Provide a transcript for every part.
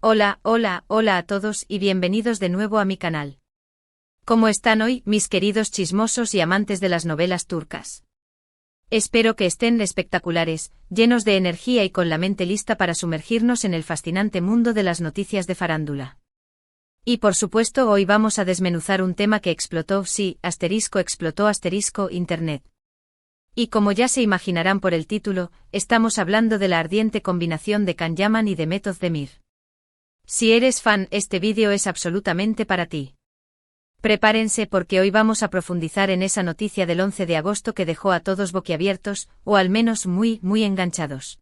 Hola, hola, hola a todos y bienvenidos de nuevo a mi canal. ¿Cómo están hoy, mis queridos chismosos y amantes de las novelas turcas? Espero que estén espectaculares, llenos de energía y con la mente lista para sumergirnos en el fascinante mundo de las noticias de farándula. Y por supuesto hoy vamos a desmenuzar un tema que explotó, sí, explotó Internet. Y como ya se imaginarán por el título, estamos hablando de la ardiente combinación de Can Yaman y Demet Özdemir. Si eres fan, este vídeo es absolutamente para ti. Prepárense porque hoy vamos a profundizar en esa noticia del 11 de agosto que dejó a todos boquiabiertos, o al menos muy enganchados.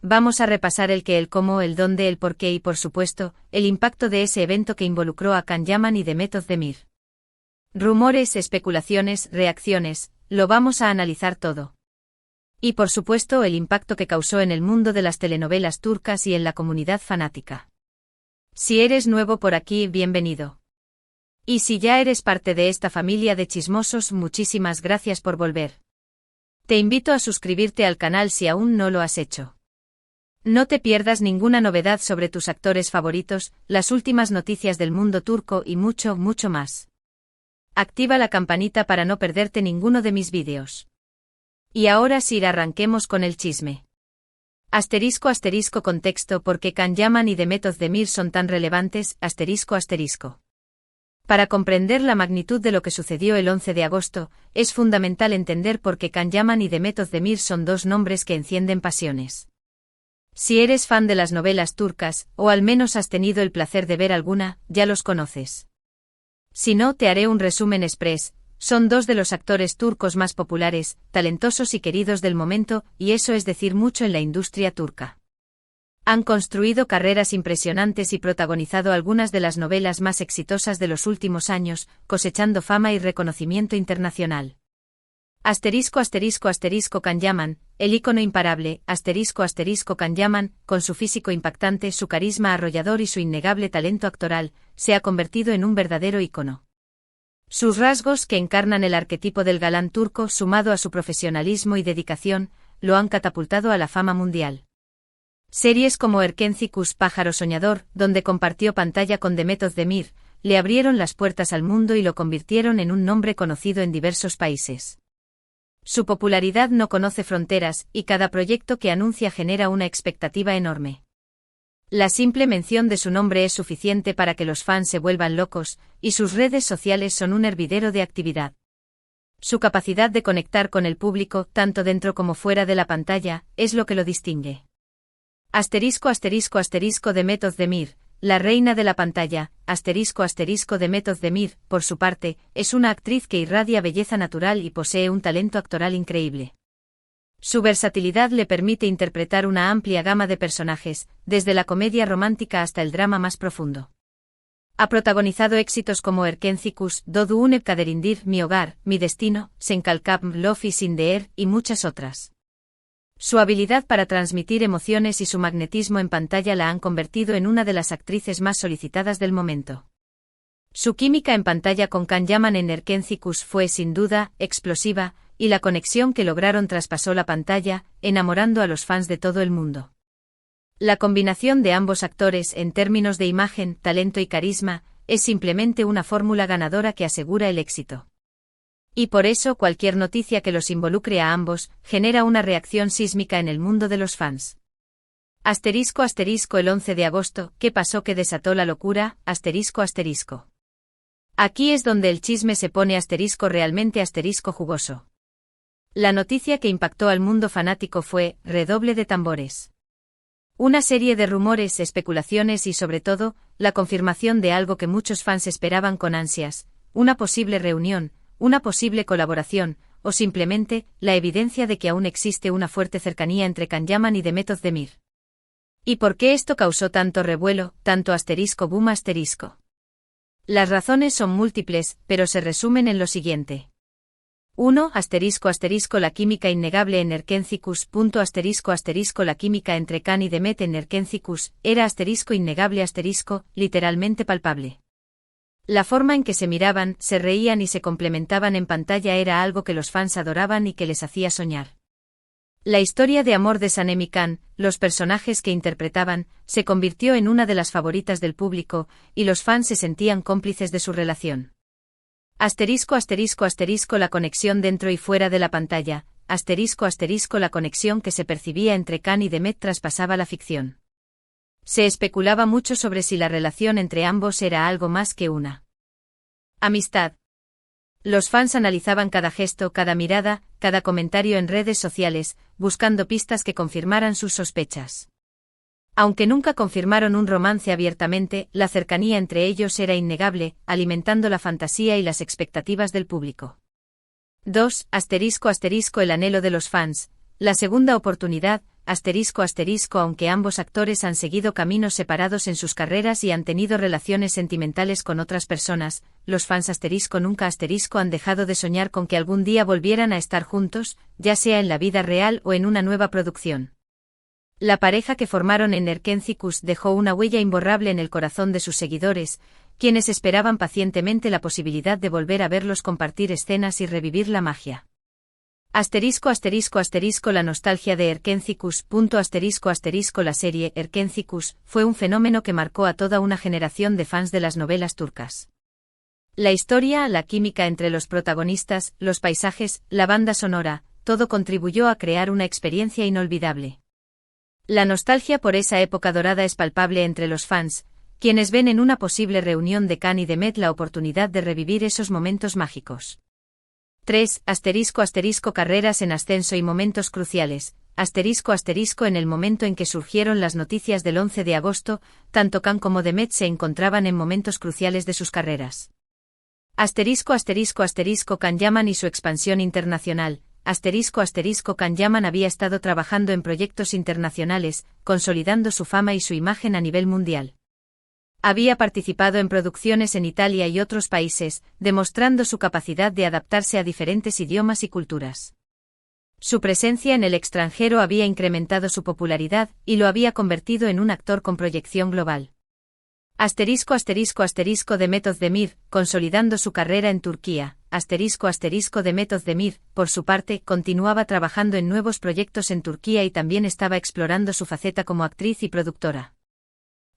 Vamos a repasar el qué, el cómo, el dónde, el por qué y por supuesto, el impacto de ese evento que involucró a Can Yaman y Demet Özdemir. Rumores, especulaciones, reacciones, lo vamos a analizar todo. Y por supuesto el impacto que causó en el mundo de las telenovelas turcas y en la comunidad fanática. Si eres nuevo por aquí, bienvenido. Y si ya eres parte de esta familia de chismosos, muchísimas gracias por volver. Te invito a suscribirte al canal si aún no lo has hecho. No te pierdas ninguna novedad sobre tus actores favoritos, las últimas noticias del mundo turco y mucho más. Activa la campanita para no perderte ninguno de mis vídeos. Y ahora sí, arranquemos con el chisme. Contexto por qué Can Yaman y Demet Özdemir son tan relevantes, Para comprender la magnitud de lo que sucedió el 11 de agosto, es fundamental entender por qué Can Yaman y Demet Özdemir son dos nombres que encienden pasiones. Si eres fan de las novelas turcas, o al menos has tenido el placer de ver alguna, ya los conoces. Si no, te haré un resumen express. Son dos de los actores turcos más populares, talentosos y queridos del momento, y eso es decir mucho en la industria turca. Han construido carreras impresionantes y protagonizado algunas de las novelas más exitosas de los últimos años, cosechando fama y reconocimiento internacional. Can Yaman, el ícono imparable, Can Yaman, con su físico impactante, su carisma arrollador y su innegable talento actoral, se ha convertido en un verdadero ícono. Sus rasgos, que encarnan el arquetipo del galán turco, sumado a su profesionalismo y dedicación, lo han catapultado a la fama mundial. Series como Erkenci Pájaro Soñador, donde compartió pantalla con Demet Özdemir, le abrieron las puertas al mundo y lo convirtieron en un nombre conocido en diversos países. Su popularidad no conoce fronteras, y cada proyecto que anuncia genera una expectativa enorme. La simple mención de su nombre es suficiente para que los fans se vuelvan locos, y sus redes sociales son un hervidero de actividad. Su capacidad de conectar con el público, tanto dentro como fuera de la pantalla, es lo que lo distingue. Demet Özdemir, la reina de la pantalla, Demet Özdemir, por su parte, es una actriz que irradia belleza natural y posee un talento actoral increíble. Su versatilidad le permite interpretar una amplia gama de personajes, desde la comedia romántica hasta el drama más profundo. Ha protagonizado éxitos como Erkenci Doğduğun Ev Kaderindir, Mi Hogar, Mi Destino, Senkalkam Love y Sindeer, y muchas otras. Su habilidad para transmitir emociones y su magnetismo en pantalla la han convertido en una de las actrices más solicitadas del momento. Su química en pantalla con Can Yaman en Erkenci fue sin duda explosiva, y la conexión que lograron traspasó la pantalla, enamorando a los fans de todo el mundo. La combinación de ambos actores en términos de imagen, talento y carisma, es simplemente una fórmula ganadora que asegura el éxito. Y por eso cualquier noticia que los involucre a ambos, genera una reacción sísmica en el mundo de los fans. El 11 de agosto, ¿qué pasó que desató la locura? Aquí es donde el chisme se pone realmente jugoso. La noticia que impactó al mundo fanático fue, redoble de tambores. Una serie de rumores, especulaciones y sobre todo, la confirmación de algo que muchos fans esperaban con ansias, una posible reunión, una posible colaboración, o simplemente, la evidencia de que aún existe una fuerte cercanía entre Can Yaman y Demet Özdemir. ¿Y por qué esto causó tanto revuelo, tanto boom? Las razones son múltiples, pero se resumen en lo siguiente. 1. La química innegable en Erkenci La química entre Can y Demet en Erkenci era innegable literalmente palpable. La forma en que se miraban, se reían y se complementaban en pantalla era algo que los fans adoraban y que les hacía soñar. La historia de amor de Sanemi Khan, los personajes que interpretaban, se convirtió en una de las favoritas del público, y los fans se sentían cómplices de su relación. Asterisco asterisco asterisco la conexión dentro y fuera de la pantalla, asterisco asterisco la conexión que se percibía entre Khan y Demet traspasaba la ficción. Se especulaba mucho sobre si la relación entre ambos era algo más que una amistad. Los fans analizaban cada gesto, cada mirada, cada comentario en redes sociales, buscando pistas que confirmaran sus sospechas. Aunque nunca confirmaron un romance abiertamente, la cercanía entre ellos era innegable, alimentando la fantasía y las expectativas del público. 2. Asterisco asterisco el anhelo de los fans. La segunda oportunidad, asterisco asterisco aunque ambos actores han seguido caminos separados en sus carreras y han tenido relaciones sentimentales con otras personas, los fans asterisco nunca asterisco han dejado de soñar con que algún día volvieran a estar juntos, ya sea en la vida real o en una nueva producción. La pareja que formaron en Erkenci-Kuş dejó una huella imborrable en el corazón de sus seguidores, quienes esperaban pacientemente la posibilidad de volver a verlos compartir escenas y revivir la magia. Asterisco asterisco asterisco la nostalgia de Erkenci-Kuş. Asterisco asterisco la serie Erkenci-Kuş fue un fenómeno que marcó a toda una generación de fans de las novelas turcas. La historia, la química entre los protagonistas, los paisajes, la banda sonora, todo contribuyó a crear una experiencia inolvidable. La nostalgia por esa época dorada es palpable entre los fans, quienes ven en una posible reunión de Khan y Demet la oportunidad de revivir esos momentos mágicos. 3. Asterisco asterisco carreras en ascenso y momentos cruciales. Asterisco asterisco en el momento en que surgieron las noticias del 11 de agosto, tanto Khan como Demet se encontraban en momentos cruciales de sus carreras. Asterisco asterisco asterisco Can Yaman y su expansión internacional. Asterisco asterisco Can Yaman había estado trabajando en proyectos internacionales, consolidando su fama y su imagen a nivel mundial. Había participado en producciones en Italia y otros países, demostrando su capacidad de adaptarse a diferentes idiomas y culturas. Su presencia en el extranjero había incrementado su popularidad y lo había convertido en un actor con proyección global. Asterisco asterisco asterisco Demet Özdemir, consolidando su carrera en Turquía. Asterisco asterisco Demet Özdemir, por su parte, continuaba trabajando en nuevos proyectos en Turquía y también estaba explorando su faceta como actriz y productora.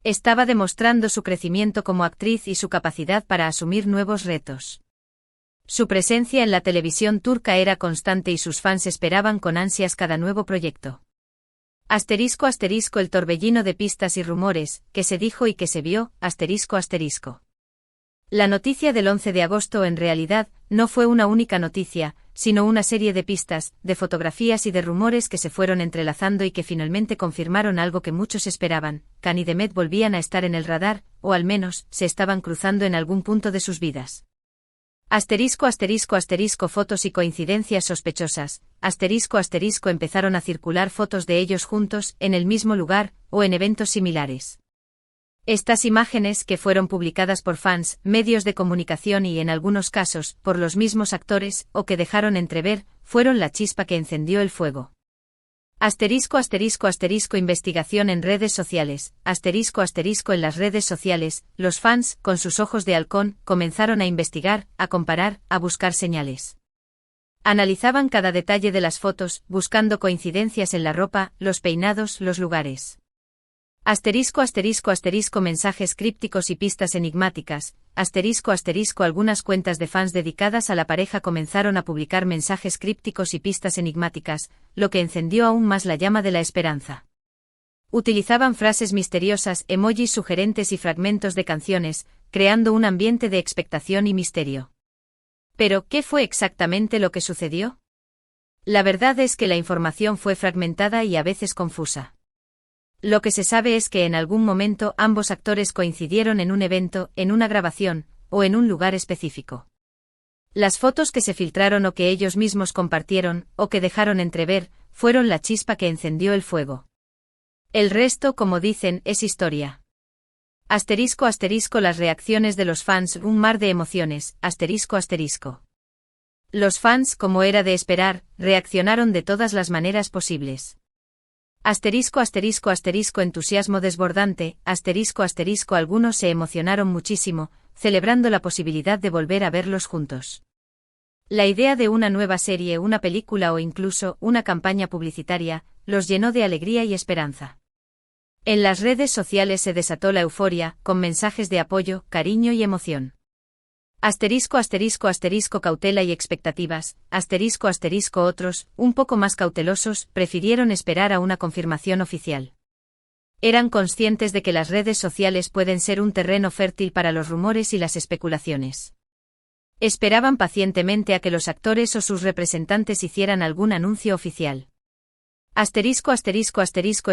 Estaba demostrando su crecimiento como actriz y su capacidad para asumir nuevos retos. Su presencia en la televisión turca era constante y sus fans esperaban con ansias cada nuevo proyecto. Asterisco asterisco el torbellino de pistas y rumores, que se dijo y que se vio, asterisco asterisco. La noticia del 11 de agosto en realidad no fue una única noticia, sino una serie de pistas, de fotografías y de rumores que se fueron entrelazando y que finalmente confirmaron algo que muchos esperaban: Khan y Demet volvían a estar en el radar, o al menos, se estaban cruzando en algún punto de sus vidas. Asterisco asterisco asterisco fotos y coincidencias sospechosas. Asterisco asterisco empezaron a circular fotos de ellos juntos, en el mismo lugar, o en eventos similares. Estas imágenes, que fueron publicadas por fans, medios de comunicación y, en algunos casos, por los mismos actores, o que dejaron entrever, fueron la chispa que encendió el fuego. Asterisco asterisco asterisco investigación en redes sociales. Asterisco asterisco en las redes sociales, los fans, con sus ojos de halcón, comenzaron a investigar, a comparar, a buscar señales. Analizaban cada detalle de las fotos, buscando coincidencias en la ropa, los peinados, los lugares. Asterisco asterisco asterisco mensajes crípticos y pistas enigmáticas. Asterisco asterisco algunas cuentas de fans dedicadas a la pareja comenzaron a publicar mensajes crípticos y pistas enigmáticas, lo que encendió aún más la llama de la esperanza. Utilizaban frases misteriosas, emojis sugerentes y fragmentos de canciones, creando un ambiente de expectación y misterio. Pero, ¿qué fue exactamente lo que sucedió? La verdad es que la información fue fragmentada y a veces confusa. Lo que se sabe es que en algún momento ambos actores coincidieron en un evento, en una grabación, o en un lugar específico. Las fotos que se filtraron o que ellos mismos compartieron, o que dejaron entrever, fueron la chispa que encendió el fuego. El resto, como dicen, es historia. Asterisco asterisco las reacciones de los fans, un mar de emociones, asterisco asterisco. Los fans, como era de esperar, reaccionaron de todas las maneras posibles. Asterisco asterisco asterisco entusiasmo desbordante, asterisco asterisco algunos se emocionaron muchísimo, celebrando la posibilidad de volver a verlos juntos. La idea de una nueva serie, una película o incluso una campaña publicitaria, los llenó de alegría y esperanza. En las redes sociales se desató la euforia, con mensajes de apoyo, cariño y emoción. Cautela y expectativas, otros, un poco más cautelosos, prefirieron esperar a una confirmación oficial. Eran conscientes de que las redes sociales pueden ser un terreno fértil para los rumores y las especulaciones. Esperaban pacientemente a que los actores o sus representantes hicieran algún anuncio oficial.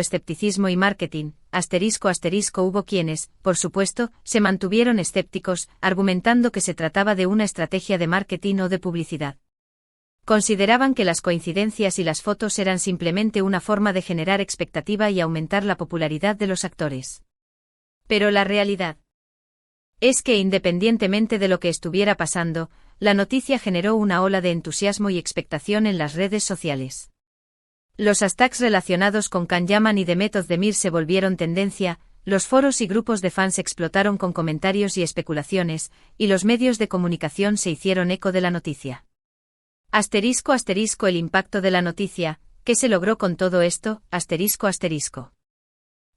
Escepticismo y marketing, hubo quienes, por supuesto, se mantuvieron escépticos, argumentando que se trataba de una estrategia de marketing o de publicidad. Consideraban que las coincidencias y las fotos eran simplemente una forma de generar expectativa y aumentar la popularidad de los actores. Pero la realidad es que independientemente de lo que estuviera pasando, la noticia generó una ola de entusiasmo y expectación en las redes sociales. Los hashtags relacionados con Can Yaman y Demet Özdemir se volvieron tendencia, los foros y grupos de fans explotaron con comentarios y especulaciones, y los medios de comunicación se hicieron eco de la noticia. El impacto de la noticia, ¿qué se logró con todo esto?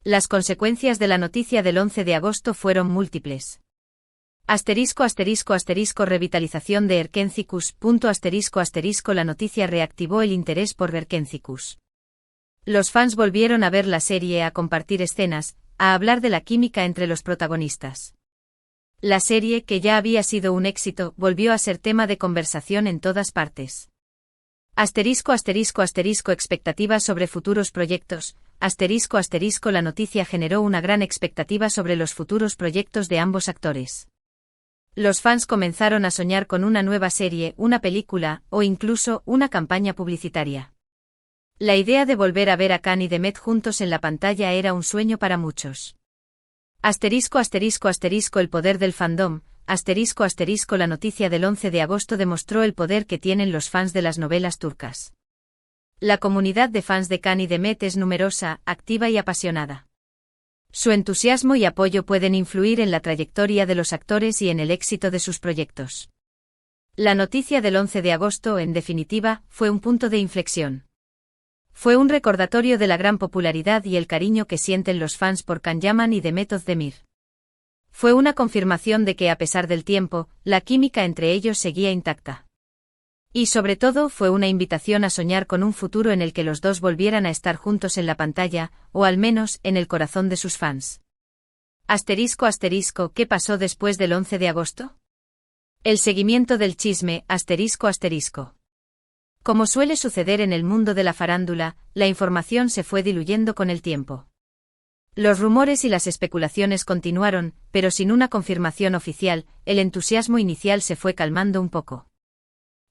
Las consecuencias de la noticia del 11 de agosto fueron múltiples. Revitalización de Erkenzicus. La noticia reactivó el interés por Erkenzicus. Los fans volvieron a ver la serie, a compartir escenas, a hablar de la química entre los protagonistas. La serie, que ya había sido un éxito, volvió a ser tema de conversación en todas partes. Expectativas sobre futuros proyectos. La noticia generó una gran expectativa sobre los futuros proyectos de ambos actores. Los fans comenzaron a soñar con una nueva serie, una película, o incluso una campaña publicitaria. La idea de volver a ver a Can y Demet juntos en la pantalla era un sueño para muchos. El poder del fandom. La noticia del 11 de agosto demostró el poder que tienen los fans de las novelas turcas. La comunidad de fans de Can y Demet es numerosa, activa y apasionada. Su entusiasmo y apoyo pueden influir en la trayectoria de los actores y en el éxito de sus proyectos. La noticia del 11 de agosto, en definitiva, fue un punto de inflexión. Fue un recordatorio de la gran popularidad y el cariño que sienten los fans por Can Yaman y Demet Özdemir. Fue una confirmación de que, a pesar del tiempo, la química entre ellos seguía intacta. Y sobre todo fue una invitación a soñar con un futuro en el que los dos volvieran a estar juntos en la pantalla, o al menos, en el corazón de sus fans. ¿Qué pasó después del 11 de agosto? El seguimiento del chisme. Como suele suceder en el mundo de la farándula, la información se fue diluyendo con el tiempo. Los rumores y las especulaciones continuaron, pero sin una confirmación oficial, el entusiasmo inicial se fue calmando un poco.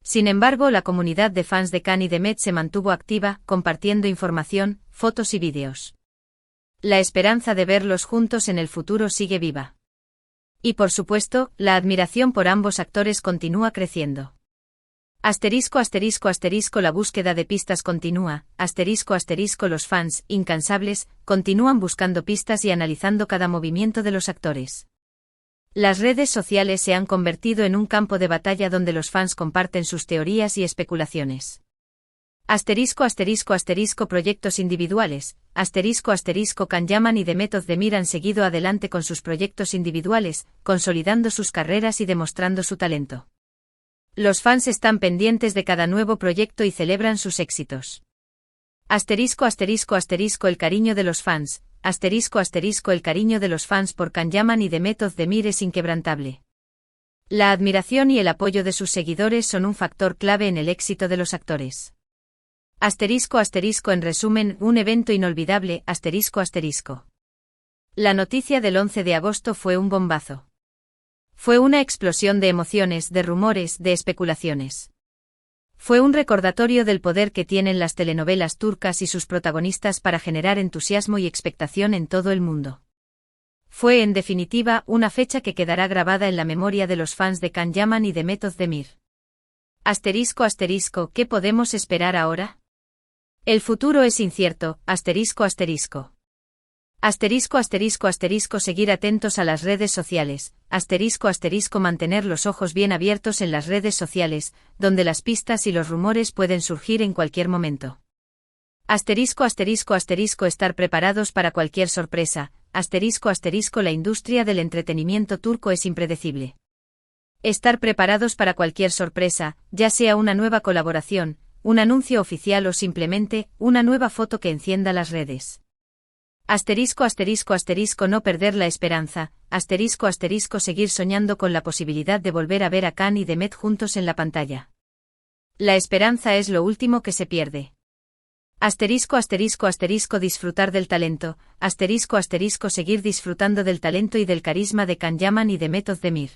Sin embargo, la comunidad de fans de Can y Demet se mantuvo activa, compartiendo información, fotos y vídeos. La esperanza de verlos juntos en el futuro sigue viva. Y por supuesto, la admiración por ambos actores continúa creciendo. La búsqueda de pistas continúa. Los fans, incansables, continúan buscando pistas y analizando cada movimiento de los actores. Las redes sociales se han convertido en un campo de batalla donde los fans comparten sus teorías y especulaciones. Proyectos individuales. Can Yaman y Demet Özdemir han seguido adelante con sus proyectos individuales, consolidando sus carreras y demostrando su talento. Los fans están pendientes de cada nuevo proyecto y celebran sus éxitos. El cariño de los fans. El cariño de los fans por Can Yaman y Demet Özdemir es inquebrantable. La admiración y el apoyo de sus seguidores son un factor clave en el éxito de los actores. En resumen, un evento inolvidable. La noticia del 11 de agosto fue un bombazo. Fue una explosión de emociones, de rumores, de especulaciones. Fue un recordatorio del poder que tienen las telenovelas turcas y sus protagonistas para generar entusiasmo y expectación en todo el mundo. Fue, en definitiva, una fecha que quedará grabada en la memoria de los fans de Can Yaman y Demet Özdemir. ¿Qué podemos esperar ahora? El futuro es incierto. Seguir atentos a las redes sociales. mantener los ojos bien abiertos en las redes sociales, donde las pistas y los rumores pueden surgir en cualquier momento. Estar preparados para cualquier sorpresa. La industria del entretenimiento turco es impredecible. Estar preparados para cualquier sorpresa, ya sea una nueva colaboración, un anuncio oficial o simplemente una nueva foto que encienda las redes. No perder la esperanza. Seguir soñando con la posibilidad de volver a ver a Can y Demet juntos en la pantalla. La esperanza es lo último que se pierde. Disfrutar del talento. Seguir disfrutando del talento y del carisma de Can Yaman y Demet Özdemir.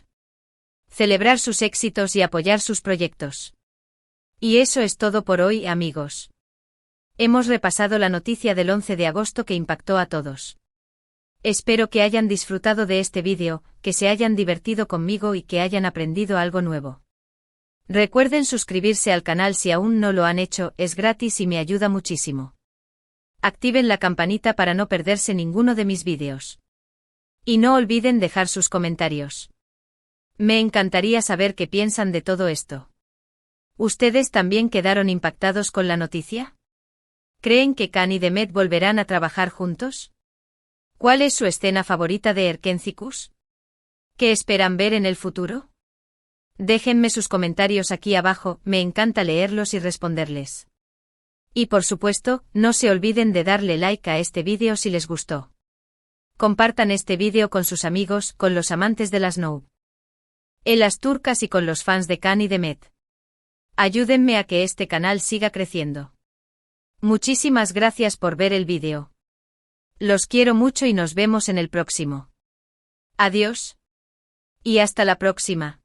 Celebrar sus éxitos y apoyar sus proyectos. Y eso es todo por hoy, amigos. Hemos repasado la noticia del 11 de agosto que impactó a todos. Espero que hayan disfrutado de este vídeo, que se hayan divertido conmigo y que hayan aprendido algo nuevo. Recuerden suscribirse al canal si aún no lo han hecho, es gratis y me ayuda muchísimo. Activen la campanita para no perderse ninguno de mis vídeos. Y no olviden dejar sus comentarios. Me encantaría saber qué piensan de todo esto. ¿Ustedes también quedaron impactados con la noticia? ¿Creen que Can y Demet volverán a trabajar juntos? ¿Cuál es su escena favorita de Erkencikus? ¿Qué esperan ver en el futuro? Déjenme sus comentarios aquí abajo, me encanta leerlos y responderles. Y por supuesto, no se olviden de darle like a este vídeo si les gustó. Compartan este vídeo con sus amigos, con los amantes de las Snow, las turcas y con los fans de Can y Demet. Ayúdenme a que este canal siga creciendo. Muchísimas gracias por ver el vídeo. Los quiero mucho y nos vemos en el próximo. Adiós. Y hasta la próxima.